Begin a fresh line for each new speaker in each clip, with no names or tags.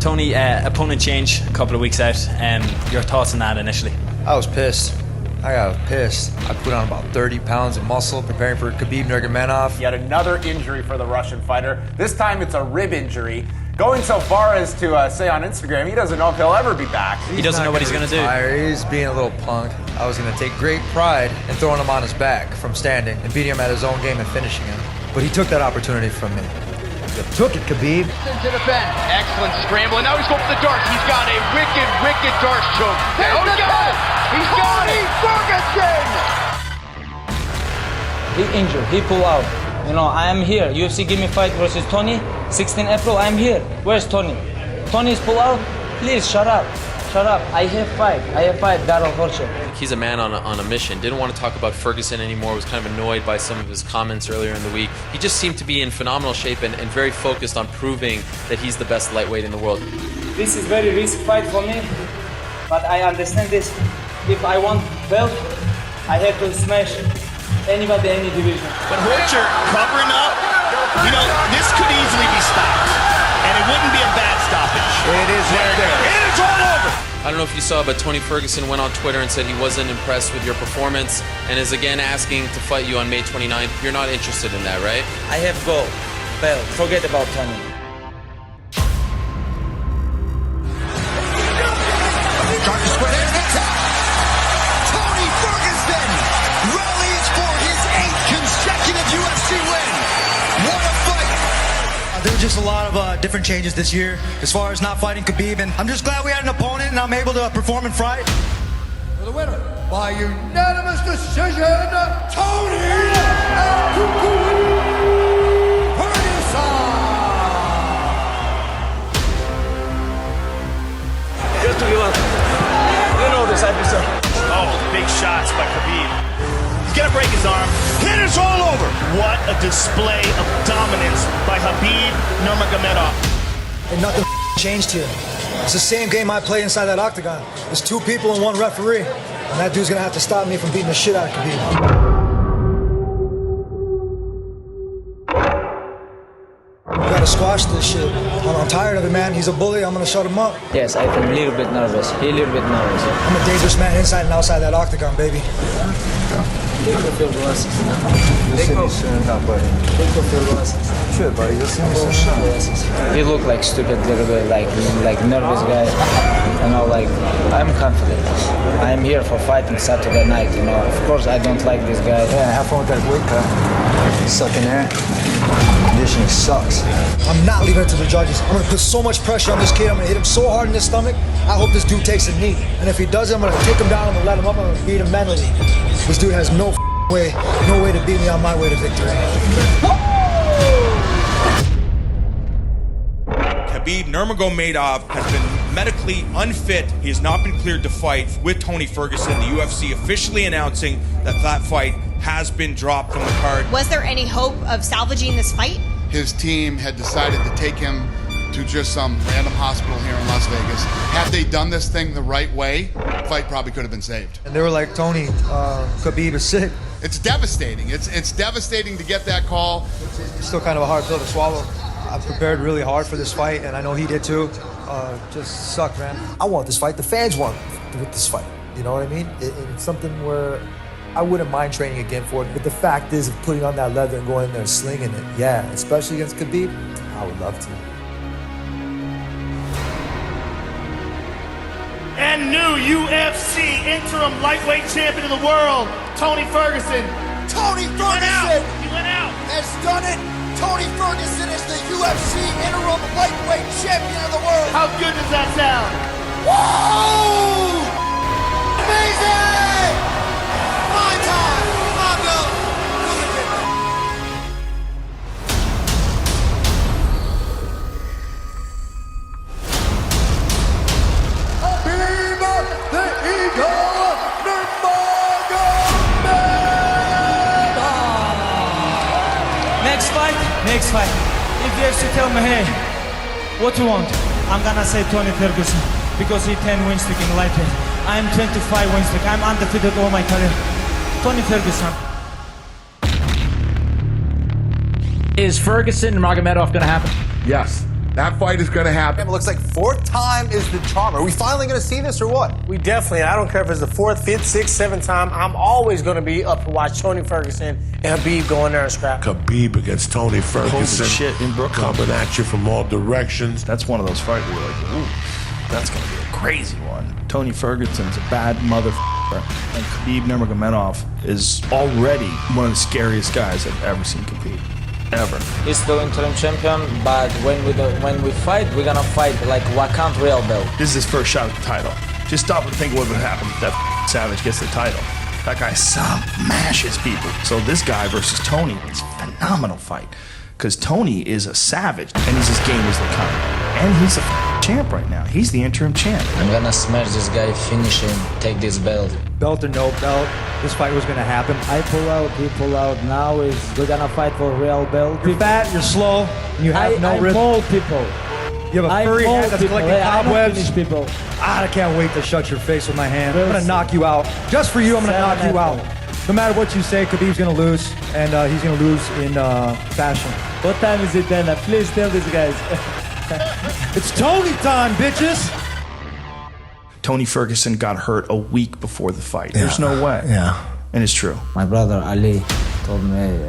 Tony, opponent change a couple of weeks out. Your thoughts on that initially?
I was pissed. I got pissed. I put on about 30 pounds of muscle preparing for Khabib Nurmagomedov.
Yet another injury for the Russian fighter. This time it's a rib injury. Going so far as to say on Instagram, he doesn't know if he'll ever be back.
He doesn't know what he's going to do.
He's being a little punk. I was going to take great pride in throwing him on his back from standing and beating him at his own game and finishing him. But he took that opportunity from me.
You took it, Khabib.
Into the bend. Excellent scramble. And now he's going for the darts. He's got a wicked darts choke. Oh, he got it! He's got it! Ferguson!
He injured. He pulled out. You know, I am here. UFC give me fight versus Tony. 16 April, I'm here. Where's Tony? Tony's pull out? Please, shut up. Shut up. I have fight. Battle culture.
He's a man on a mission. Didn't want to talk about Ferguson anymore. Was kind of annoyed by some of his comments earlier in the week. He just seemed to be in phenomenal shape and very focused on proving that he's the best lightweight in the world.
This is very risky fight for me, but I understand this. If I want belt, I have to smash anybody, any division.
But Horcher covering up, you know, this could easily be stopped, and it wouldn't be a bad stoppage.
It is right there.
It is all over.
I don't know if you saw, but Tony Ferguson went on Twitter and said he wasn't impressed with your performance and is again asking to fight you on May 29th. You're not interested in that, right?
I have goal, belt. Forget about Tony.
Trying to square it. Tony Ferguson rallies for his 8th consecutive UFC win. What a fight!
There were just a lot of different changes this year as far as not fighting Khabib, and I'm just glad we had an opponent and I'm able to perform and fight.
For the winner, by unanimous decision, Tony Ferguson!
Just to give up. You know this episode.
Oh, big shots by Khabib. He's gonna break his arm. Hit is all over. What a display of dominance by Khabib Nurmagomedov.
And nothing changed here. It's the same game I play inside that octagon. There's 2 people and 1 referee, and that dude's gonna have to stop me from beating the shit out of Khabib. We gotta squash this shit. I'm tired of it, man. He's a bully. I'm gonna shut him up.
Yes, I feel a little bit nervous. He a little bit nervous.
I'm a dangerous man inside and outside that octagon, baby.
Take off your glasses.
You'll see me soon enough, buddy.
Take off your glasses.
Sure, buddy. You'll see me soon enough.
You look like stupid little bit, like nervous guy. You know, like I'm confident. I'm here for fighting Saturday night. You know, of course I don't like this guy.
Yeah, have fun with that weight cut. Sucking air. Conditioning sucks.
I'm not leaving it to the judges. I'm gonna put so much pressure on this kid. I'm gonna hit him so hard in the stomach. I hope this dude takes a knee. And if he doesn't, I'm gonna take him down. I'm gonna let him up. I'm gonna beat him mentally. This dude has no way to beat me on my way to victory.
Khabib Nurmagomedov has been medically unfit. He has not been cleared to fight with Tony Ferguson. The UFC officially announcing that fight has been dropped from the card.
Was there any hope of salvaging this fight?
His team had decided to take him to just some random hospital here in Las Vegas. Had they done this thing the right way, the fight probably could have been saved.
And they were like, Tony, Khabib is sick.
It's devastating. It's devastating to get that call.
It's still kind of a hard pill to swallow. I prepared really hard for this fight, and I know he did too. Just sucked, man.
I want this fight. The fans want with this fight. You know what I mean? It's something where I wouldn't mind training again for it. But the fact is, of putting on that leather and going in there and slinging it, yeah, especially against Khabib, I would love to.
And new UFC interim lightweight champion of the world, Tony Ferguson.
Tony Ferguson
He went out.
has done it. Tony Ferguson is the UFC interim lightweight champion of the world.
How good does that sound?
Whoa! Amazing! My time. My belt. Look at it. Khabib the Eagle Nurmagomedov.
Next fight. If UFC tell me, hey, what you want? I'm gonna say Tony Ferguson because he 10 win streak in lightweight. I'm 25 win streak. I'm undefeated all my career. Tony Ferguson.
Is Ferguson and Nurmagomedov gonna happen?
Yes.
That fight is going to happen.
It looks like fourth time is the charm. Are we finally going to see this or what?
We definitely, I don't care if it's the fourth, fifth, sixth, seventh time, I'm always going to be up to watch Tony Ferguson and Khabib go in there and scrap.
Khabib against Tony Ferguson.
Holy shit, in Brooklyn.
Coming at you from all directions.
That's one of those fights where you're like, ooh, that's going to be a crazy one. Tony Ferguson's a bad motherfucker, and Khabib Nurmagomedov is already one of the scariest guys I've ever seen compete. Ever.
He's still interim champion, but when we fight, we're gonna fight like vacant real belt.
This is his first shot at the title. Just stop and think what would happen if that Savage gets the title. That guy smashes people. So this guy versus Tony is a phenomenal fight. Because Tony is a savage, and he's as game as they come. And he's a champ right now. He's the interim champ.
I'm gonna smash this guy, finish him, take this belt.
Belt or no belt, this fight was gonna happen.
I pull out, he pull out. Now we're gonna fight for real belt.
You're fat, you're slow, and you have no rhythm.
I mold people.
You have a furry hand that's collecting cobwebs.
I finish people.
I can't wait to shut your face with my hand. I'm gonna knock you out. Just for you, I'm gonna knock you out. No matter what you say, Khabib's gonna lose, and he's gonna lose in fashion.
What time is it then? Please tell these guys.
It's Tony time, bitches!
Tony Ferguson got hurt a week before the fight. There's no way.
Yeah.
And it's true.
My brother Ali told me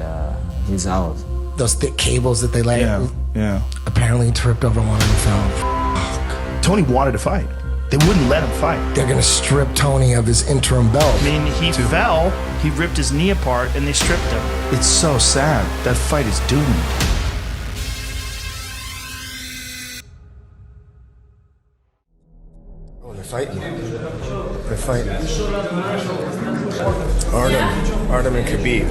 he's out.
Those thick cables that they lay.
Yeah.
Apparently tripped over one and fell.
Tony wanted to fight. They wouldn't let him fight.
They're gonna strip Tony of his interim belt.
I mean, he fell, he ripped his knee apart, and they stripped him. It's so sad. That fight is doomed.
Oh, they're fighting. They're fighting. Artem and Khabib.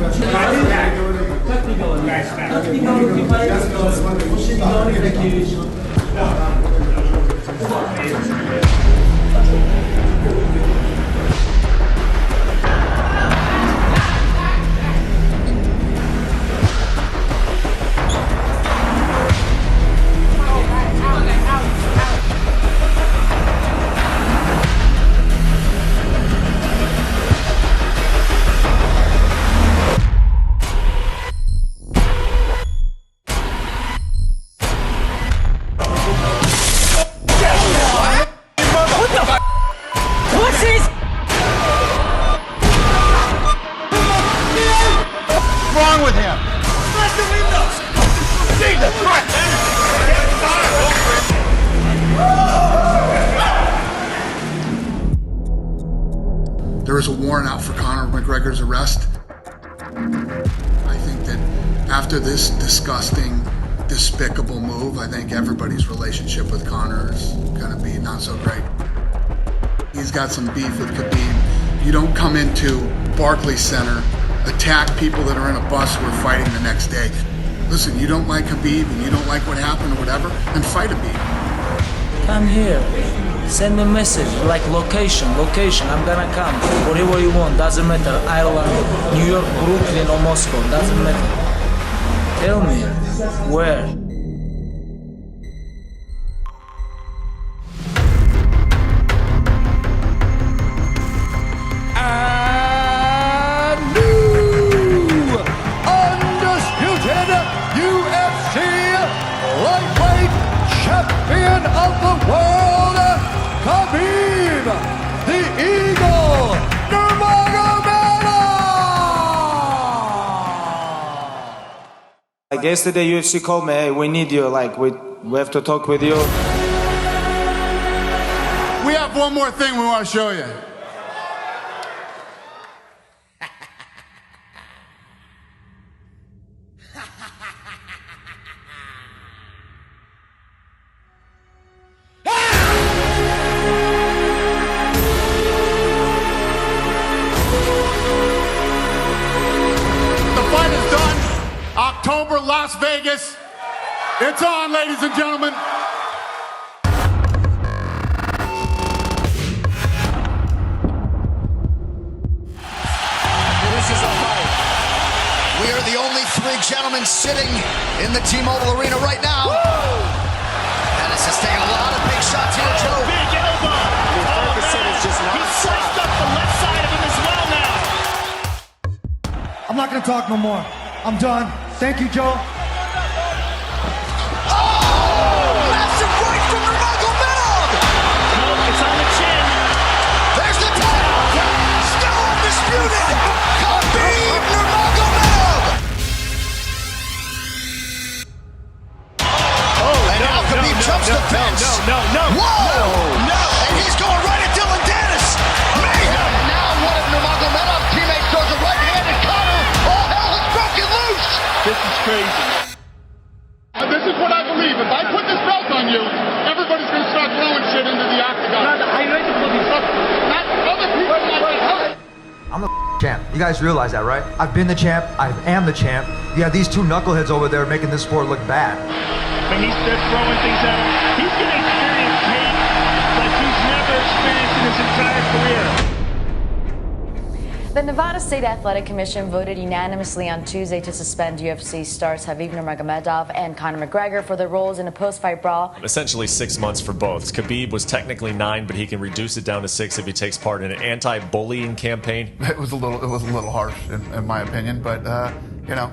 There is a warrant out for Conor McGregor's arrest. I think that after this disgusting, despicable move, I think everybody's relationship with Conor is going to be not so great. He's got some beef with Khabib. You don't come into Barclays Center, attack people that are in a bus who are fighting the next day. Listen, you don't like Khabib and you don't like what happened or whatever, then fight Khabib.
Come here. Send me a message, like location, I'm gonna come. Whatever you want, doesn't matter. Ireland, New York, Brooklyn, or Moscow, doesn't matter. Tell me, where?
And new undisputed UFC lightweight champion of the world, Khabib, the Eagle, Nurmagomedov!
Like yesterday, UFC called me, hey, we need you, like, we have to talk with you.
We have one more thing we want to show you. October, Las Vegas. It's on, ladies and gentlemen.
This is a fight. We are the only three gentlemen sitting in the T-Mobile Arena right now. And this is taking a lot of big shots here, Joe.
Big elbow. Ferguson is just not. He's sliced up the left side of him as well now.
I'm not gonna talk no more. I'm done. Thank you, Joe.
Oh!
crazy.
This is what I believe. If I put this belt on you, everybody's going to start throwing shit into the octagon. Not other people might get hurt.
I'm the champ. You guys realize that, right? I've been the champ. I am the champ. You have these two knuckleheads over there making this sport look bad.
But they're throwing things at him. He's going to experience pain like he's never experienced in his entire career.
The Nevada State Athletic Commission voted unanimously on Tuesday to suspend UFC stars Khabib Nurmagomedov and Conor McGregor for their roles in a post-fight brawl.
Essentially 6 months for both. Khabib was technically 9, but he can reduce it down to 6 if he takes part in an anti-bullying campaign.
It was a little harsh, in my opinion, but you know,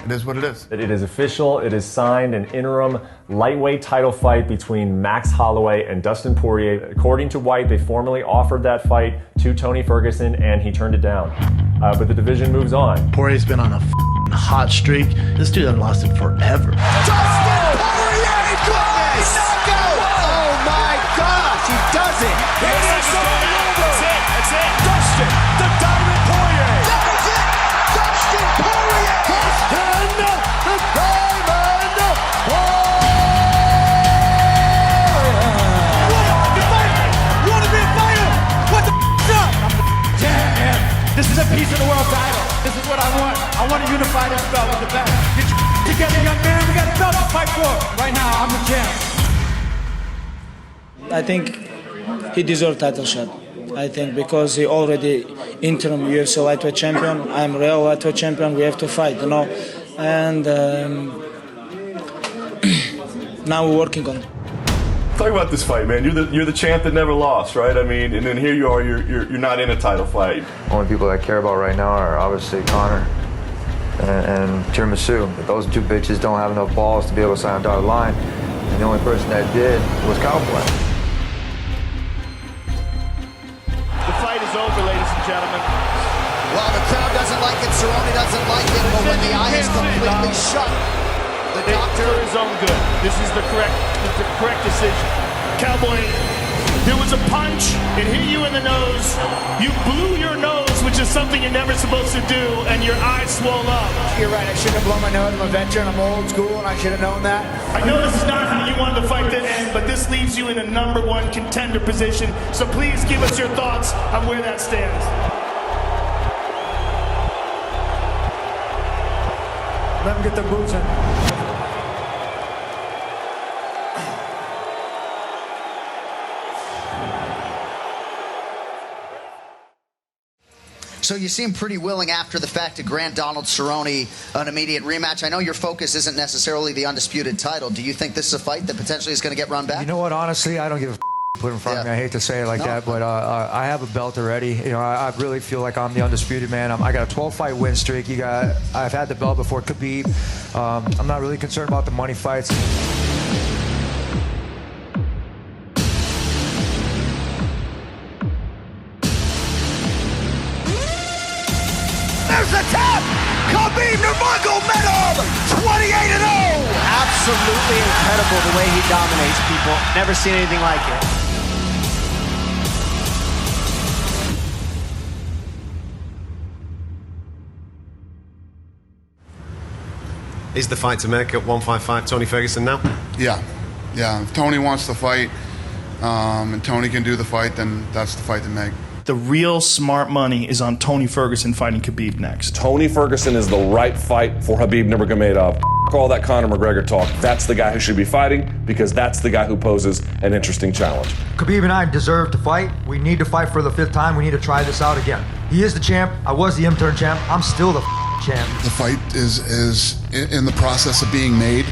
it is what it is.
It is official. It is signed. An interim lightweight title fight between Max Holloway and Dustin Poirier. According to White, they formally offered that fight to Tony Ferguson, and he turned it down. But the division moves on.
Poirier's been on a hot streak. This dude hasn't lost it forever.
Dustin Poirier! Goes! Knockout! Oh my gosh, he does it! It is all over!
That's it!
Dustin, the Diamond Poirier! That is it! Dustin Poirier! Dustin, the Diamond Poirier!
Want to be a fighter? What the up? Damn. This is a piece of the world title. This is what I want. I want to unify this belt with the best. Get your together, young man. We got a belt to fight for. Right now, I'm the champ.
I think he deserves title shot. I think because he already interim UFC lightweight champion. I'm real lightweight champion. We have to fight, you know. And now we're working on it.
Talk about this fight, man. You're the champ that never lost, right? I mean, and then here you are. You're not in a title fight.
Only people I care about right now are obviously Conor and Tiramisu. But those two bitches don't have enough balls to be able to sign a dotted line. And the only person that did was Cowboy.
The fight is over, ladies and gentlemen.
Well, the crowd doesn't like it, Cerrone doesn't like it, but when the eye is completely shut, the doctor...
For his own good. This is the correct decision. Cowboy, there was a punch. It hit you in the nose. You blew your nose, which is something you're never supposed to do, and your eyes swelled up.
You're right, I shouldn't have blown my nose. I'm a veteran, I'm old school, and I should have known that.
I know this is not how you wanted the fight to end, but this leaves you in a #1 contender position. So please give us your thoughts on where that stands.
Let them get their boots in.
So you seem pretty willing after the fact to grant Donald Cerrone an immediate rematch. I know your focus isn't necessarily the undisputed title. Do you think this is a fight that potentially is going to get run back?
You know what, honestly, I don't give a put in front of me. I hate to say it like that, but I have a belt already. You know, I really feel like I'm the undisputed man. I got a 12-fight win streak. I've had the belt before Khabib. I'm not really concerned about the money fights.
There's the tap! Khabib Nurmagomedov, 28-0!
Absolutely incredible the way he dominates people. Never seen anything like it.
Is the fight to make at 155 Tony Ferguson now?
Yeah. If Tony wants to fight and Tony can do the fight, then that's the fight to make.
The real smart money is on Tony Ferguson fighting Khabib next.
Tony Ferguson is the right fight for Khabib Nurmagomedov. All that Conor McGregor talk. That's the guy who should be fighting because that's the guy who poses an interesting challenge.
Khabib and I deserve to fight. We need to fight for the 5th time. We need to try this out again. He is the champ. I was the intern champ. I'm still the champ.
The fight is in the process of being made.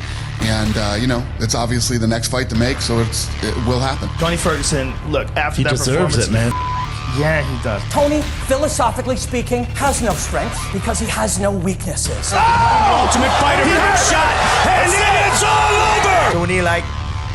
And, you know, it's obviously the next fight to make, so it will happen.
Tony Ferguson, look, after
he
that
deserves it, man.
Yeah, he does.
Tony, philosophically speaking, has no strengths because he has no weaknesses.
Ultimate Fighter, he gets shot, and then it's all over!
Tony, like,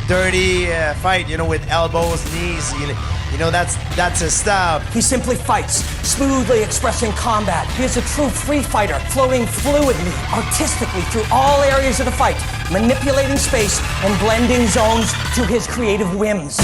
dirty fight, you know, with elbows, knees, you know, that's his style.
He simply fights, smoothly expressing combat. He is a true free fighter, flowing fluidly, artistically through all areas of the fight, manipulating space and blending zones to his creative whims.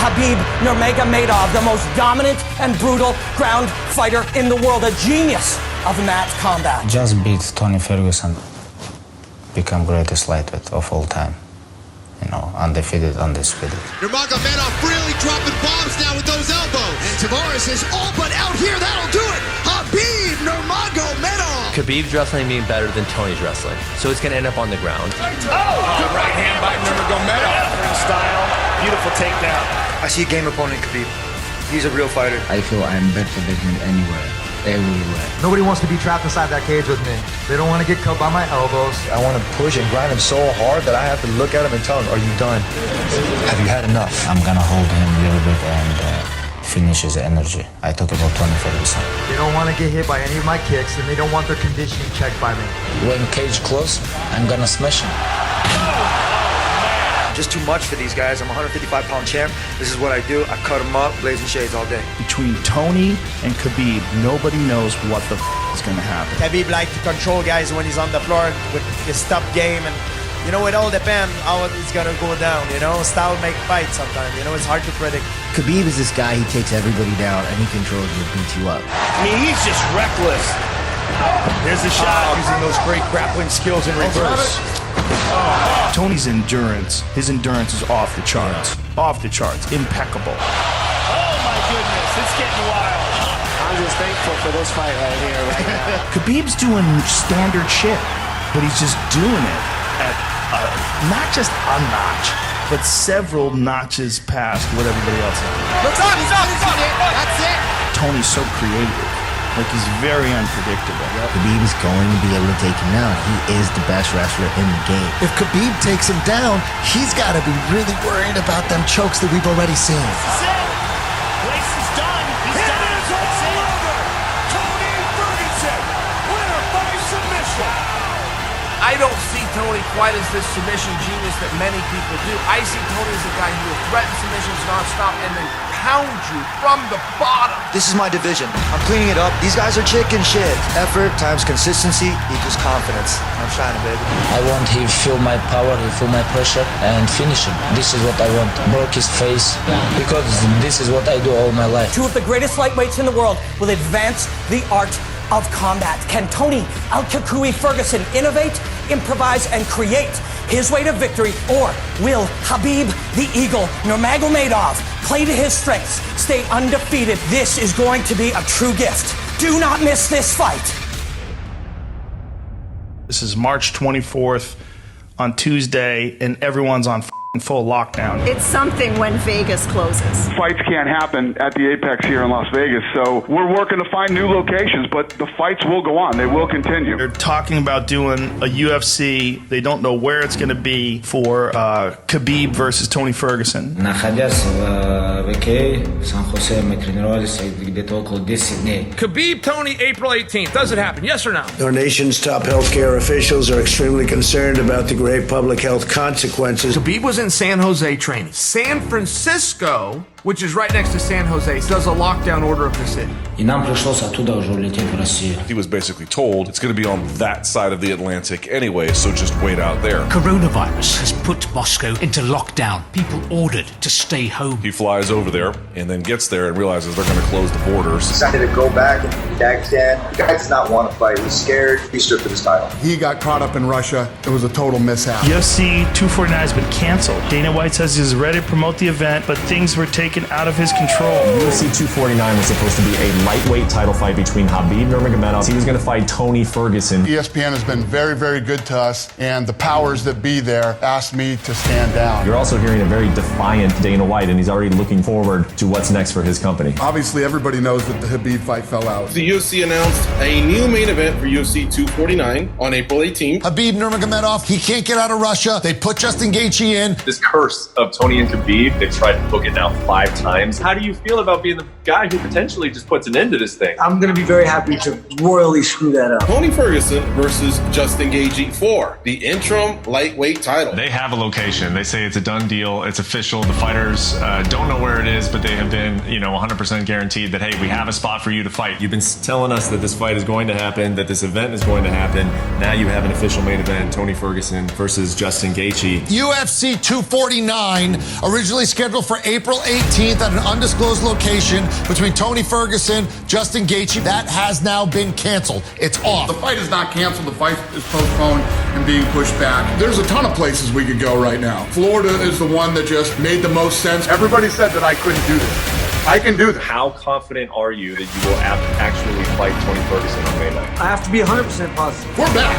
Khabib Nurmagomedov, the most dominant and brutal ground fighter in the world, a genius of mat combat.
Just beat Tony Ferguson, become greatest lightweight of all time. You know, undefeated, undisputed.
Nurmagomedov really dropping bombs now with those elbows. And Tavares is all but out here. That'll do it. Khabib Nurmagomedov.
Khabib's wrestling being better than Tony's wrestling, so it's going to end up on the ground.
Oh! Good right hand by Nurmagomedov.
Style, beautiful takedown.
I see a game opponent, Khabib. He's a real fighter.
I feel I'm better than him anywhere. Everywhere.
Nobody wants to be trapped inside that cage with me. They don't want to get cut by my elbows. I want to push and grind him so hard that I have to look at him and tell him, are you done? Have you had enough?
I'm gonna hold him a little bit and finish his energy. I talk about Tony Ferguson.
They don't want to get hit by any of my kicks, and they don't want their conditioning checked by me.
When cage close, I'm gonna smash him.
Just too much for these guys. I'm a 155-pound champ. This is what I do. I cut them up, blazing shades all day.
Between Tony and Khabib, nobody knows what the is going to happen.
Khabib likes to control guys when he's on the floor with his tough game, and you know, it all depends how it's gonna go down. You know, style make fight sometimes. You know, it's hard to predict.
Khabib is this guy, he takes everybody down, any controls will beat you up.
I mean, he's just reckless. There's the shot.
Using those great grappling skills in reverse.
Tony's endurance, his endurance is off the charts. Off the charts, impeccable.
Oh my goodness, it's getting wild.
I'm just thankful for this fight right here, right now.
Khabib's doing standard shit, but he's just doing it at not just a notch, but several notches past what everybody else is.
Looks up, he's up, that's it.
Tony's so creative. Like, he's very unpredictable.
Khabib is going to be able to take him down. He is the best wrestler in the game.
If Khabib takes him down, he's got to be really worried about them chokes that we've already seen.
This is it. Race is done. He's done. It is all over. Tony Ferguson, winner by submission.
I don't see Tony quite as this submission genius that many people do. I see Tony as a guy who will threaten submissions nonstop and then pound you from the bottom.
This is my division. I'm cleaning it up. These guys are chicken shit. Effort times consistency equals confidence. I'm shining, baby.
I want him feel my power, he feel my pressure, and finish him. This is what I want. Broke his face, because this is what I do all my life.
Two of the greatest lightweights in the world will advance the art of combat. Can Tony Al-Kakui Ferguson innovate, improvise, and create his way to victory, or will Khabib the Eagle Nurmagomedov play to his strengths, stay undefeated? This is going to be a true gift. Do not miss this fight.
This is March 24th on Tuesday, and everyone's on full lockdown.
It's something when Vegas closes.
Fights can't happen at the Apex here in Las Vegas, so we're working to find new locations, but the fights will go on. They will continue.
They're talking about doing a UFC. They don't know where it's going to be for Khabib versus Tony Ferguson.
Khabib Tony April 18th. Does it happen? Yes or no?
Our nation's top healthcare officials are extremely concerned about the grave public health consequences.
Khabib was in San Jose training. San Francisco, which is right next to San Jose, does a lockdown order of the city.
He was basically told it's going to be on that side of the Atlantic anyway, so just wait out there.
Coronavirus has put Moscow into lockdown. People ordered to stay home.
He flies over there and then gets there and realizes they're going to close the borders.
Decided to go back and Dagestan. The guy does not want to fight. He was scared. He stripped of his title.
He got caught up in Russia. It was a total mishap.
UFC 249 has been canceled. Dana White says he's ready to promote the event, but things were taken out of his control.
UFC 249 was supposed to be a lightweight title fight between Khabib Nurmagomedov. He was going to fight Tony Ferguson.
ESPN has been very, very good to us, and the powers that be there asked me to stand down.
You're also hearing a very defiant Dana White, and he's already looking forward to what's next for his company.
Obviously, everybody knows that the Khabib fight fell out.
The UFC announced a new main event for UFC 249 on April 18th.
Khabib Nurmagomedov, he can't get out of Russia. They put Justin Gaethje in.
This curse of Tony and Khabib, they've tried to book it now 5 times. How do you feel about being the guy who potentially just puts an end to this thing?
I'm going to be very happy to royally screw that up.
Tony Ferguson versus Justin Gaethje for the interim lightweight title.
They have a location. They say it's a done deal. It's official. The fighters don't know where it is, but they have been, 100% guaranteed that, hey, we have a spot for you to fight. You've been telling us that this fight is going to happen, that this event is going to happen. Now you have an official main event, Tony Ferguson versus Justin Gaethje.
UFC 249, originally scheduled for April 18th. 18th at an undisclosed location between Tony Ferguson, Justin Gaethje. That has now been canceled. It's off.
The fight is not canceled. The fight is postponed and being pushed back. There's a ton of places we could go right now. Florida is the one that just made the most sense. Everybody said that I couldn't do this. I can do this.
How confident are you that you will actually fight Tony Ferguson on May 9th?
I have to be 100% positive.
We're back.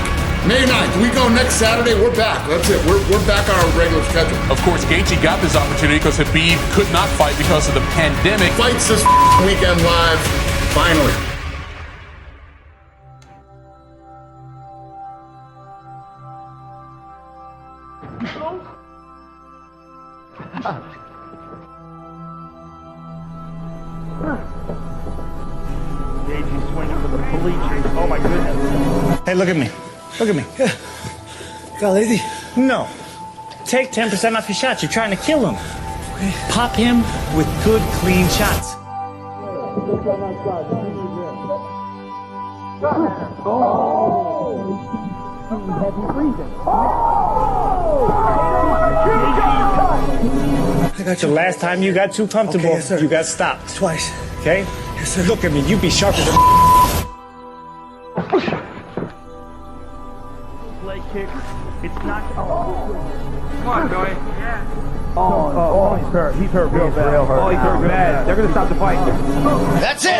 May 9th. We go next Saturday. We're back. That's it. We're back on our regular schedule.
Of course, Gaethje got this opportunity because Khabib could not fight because of the pandemic.
Fights this weekend live. Finally.
Gaethje swinging for the bleachers. Oh my goodness. Hey, look at me. Look at me.
Got lazy?
No. Take 10% off your shots. You're trying to kill him. Pop him with good, clean shots.
I got you.
The last time you got too comfortable,
Okay, yes, sir.
you got stopped.
Twice.
Okay?
Yes, sir.
Look at me. You be sharp as a... Leg kick. It's not... Come on, Joey. Yeah. Oh, he's hurt. He's hurt real bad. Oh, he's hurt bad. They're going to stop the fight.
That's it.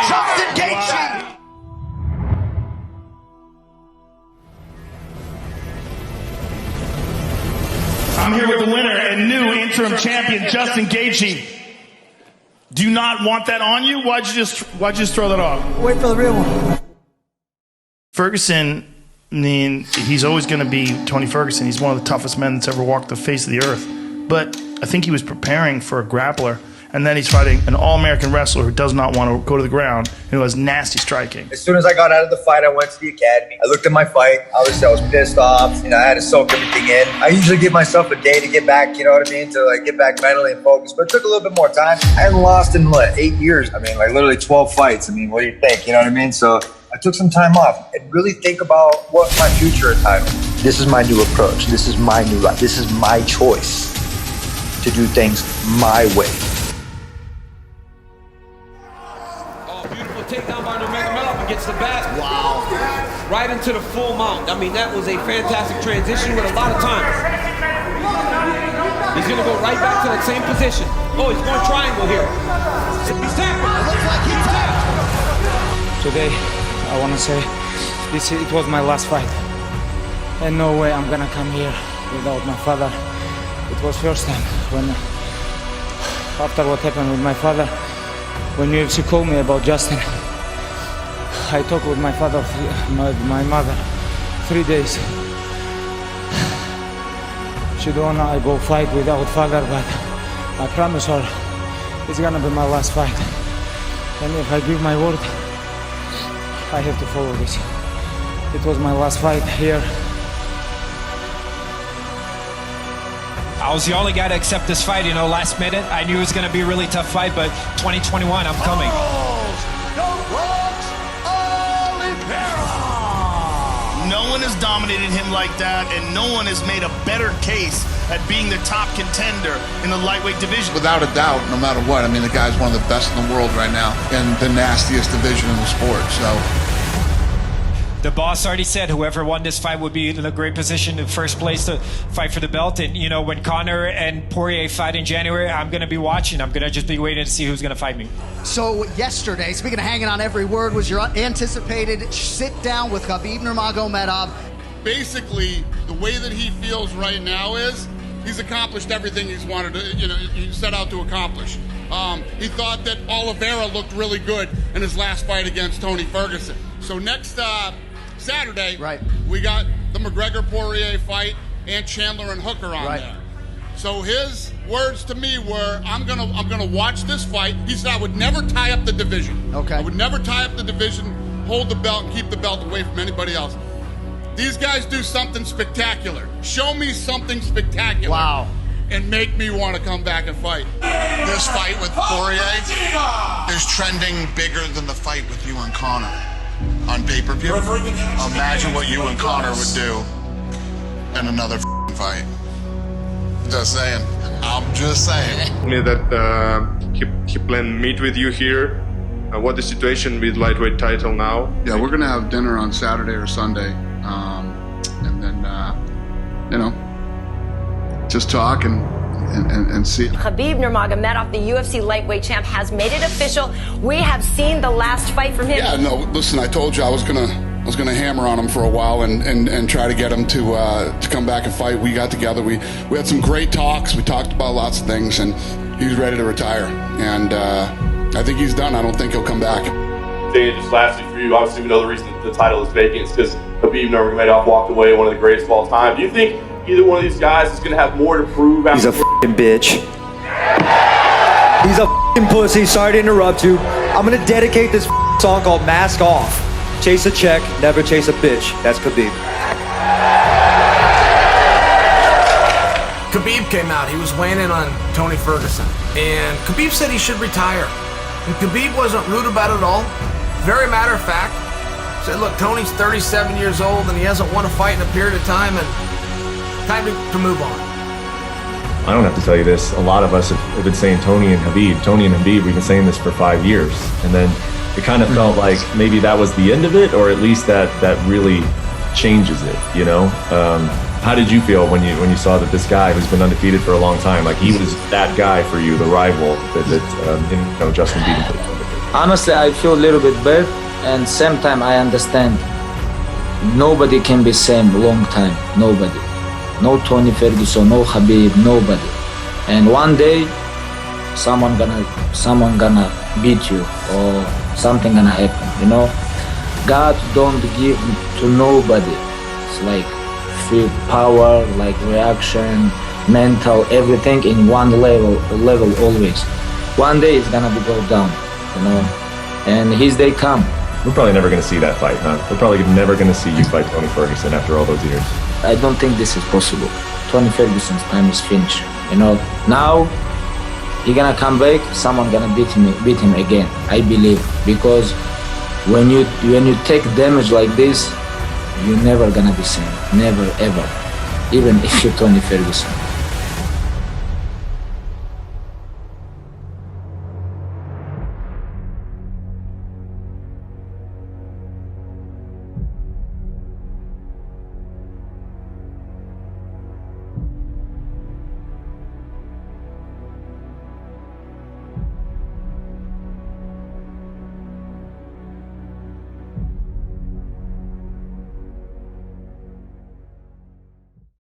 Justin Gaethje.
I'm here with the winner and new interim champion, Justin Gaethje. Do you not want that on you? Why'd you just throw that off?
Wait for the real one.
Ferguson, I mean, he's always going to be Tony Ferguson. He's one of the toughest men that's ever walked the face of the earth. But I think he was preparing for a grappler, and then he's fighting an all-American wrestler who does not want to go to the ground and who has nasty striking.
As soon as I got out of the fight, I went to the academy. I looked at my fight. Obviously, I was pissed off. I had to soak everything in. I usually give myself a day to get back, you know what I mean, to like get back mentally and focused. But it took a little bit more time. I hadn't lost in 8 years. I mean, like literally 12 fights. I mean, what do you think? You know what I mean? So I took some time off and really think about what my future entitled. This is my new approach. This is my new life. This is my choice to do things my way.
Takedown by Nurmagomedov and gets the bat. Wow. Right into the full mount. I mean, that was a fantastic transition with a lot of time. He's going to go right back to that same position. Oh, he's going triangle here. He's tapping. It looks like he's tapped.
Today, I want to say it was my last fight. And no way I'm going to come here without my father. It was first time when, after what happened with my father, when UFC called me about Justin, I talked with my father, my mother, 3 days. She don't know I go fight without father, but I promise her it's gonna be my last fight. And if I give my word, I have to follow this. It was my last fight here.
I was the only guy to accept this fight, last minute. I knew it was going to be a really tough fight, but 2021, I'm coming.
No one has dominated him like that, and no one has made a better case at being the top contender in the lightweight division.
Without a doubt, no matter what. I mean, the guy's one of the best in the world right now and the nastiest division in the sport, so.
The boss already said whoever won this fight would be in a great position in first place to fight for the belt. And, when Conor and Poirier fight in January, I'm going to be watching. I'm going to just be waiting to see who's going to fight me.
So yesterday, speaking of hanging on every word, was your anticipated sit down with Khabib Nurmagomedov.
Basically, the way that he feels right now is he's accomplished everything he's wanted to, he set out to accomplish. He thought that Oliveira looked really good in his last fight against Tony Ferguson. So next Saturday, we got the McGregor-Poirier fight and Chandler and Hooker on there. So his words to me were, I'm gonna watch this fight. He said I would never tie up the division. Okay. I would never tie up the division, hold the belt, and keep the belt away from anybody else. These guys do something spectacular. Show me something spectacular. Wow. And make me want to come back and fight.
This fight with Poirier is trending bigger than the fight with you and Conor on pay-per-view. Imagine what you and Conor would do in another fight. Just saying.
I'm just saying.
Me that he planned meet with you here. What the situation with lightweight title now?
Yeah, we're gonna have dinner on Saturday or Sunday, and then just talk and see.
Khabib Nurmagomedov, the UFC lightweight champ, has made it official. We have seen the last fight from him.
Yeah, no, listen, I told you I was gonna hammer on him for a while and try to get him to come back and fight. We got together, we had some great talks, we talked about lots of things, and he's ready to retire. And I think he's done. I don't think he'll come back.
Saying just lastly for you, obviously we know the reason the title is vacant is because Khabib Nurmagomedov walked away, one of the greatest of all time. Do you think either one of these guys is going to have more to prove?
He's a f***ing bitch. He's a f***ing pussy. Sorry to interrupt you. I'm going to dedicate this song called Mask Off. Chase a check, never chase a bitch. That's Khabib.
Khabib came out. He was weighing in on Tony Ferguson. And Khabib said he should retire. And Khabib wasn't rude about it at all. Very matter of fact. Said, look, Tony's 37 years old and he hasn't won a fight in a period of time, and time to move on.
I don't have to tell you this. A lot of us have been saying Tony and Khabib, we've been saying this for 5 years. And then it kind of felt like maybe that was the end of it, or at least that really changes it, you know? How did you feel when you saw that this guy who's been undefeated for a long time, like he was that guy for you, the rival that Justin beat him?
Honestly, I feel a little bit bad, and same time I understand. Nobody can be same long time. Nobody. No Tony Ferguson, no Khabib, nobody. And one day, someone gonna beat you, or something gonna happen. You know, God don't give to nobody. It's like free power, like reaction, mental, everything in one level always. One day it's gonna be go down, you know, and his day come.
We're probably never going to see that fight, huh? We're probably never going to see you fight Tony Ferguson after all those years.
I don't think this is possible. Tony Ferguson's time is finished. You know, now he gonna come back, someone gonna beat him again. I believe, because when you take damage like this, you're never gonna be same. Never ever. Even if you're Tony Ferguson.